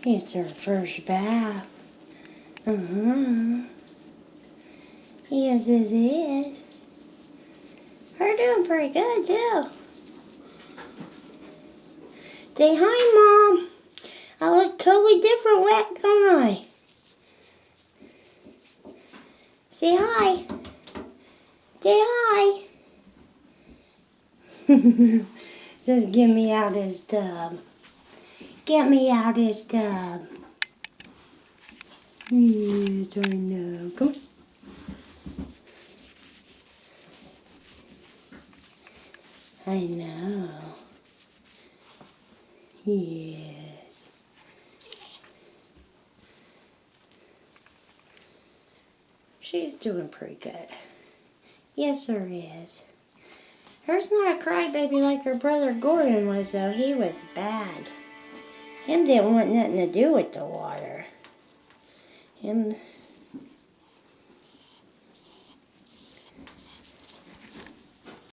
It's her first bath. Yes, it is. Her doing pretty good, too. Say hi, Mom. I look totally different wet, don't I? Say hi. Say hi. Just get me out of this tub. Get me out of this tub. Yes, I know. Come on. I know. Yes. She's doing pretty good. Yes, there is. Her's not a crybaby like her brother Gordon was, though. He was bad. Him didn't want nothing to do with the water. Him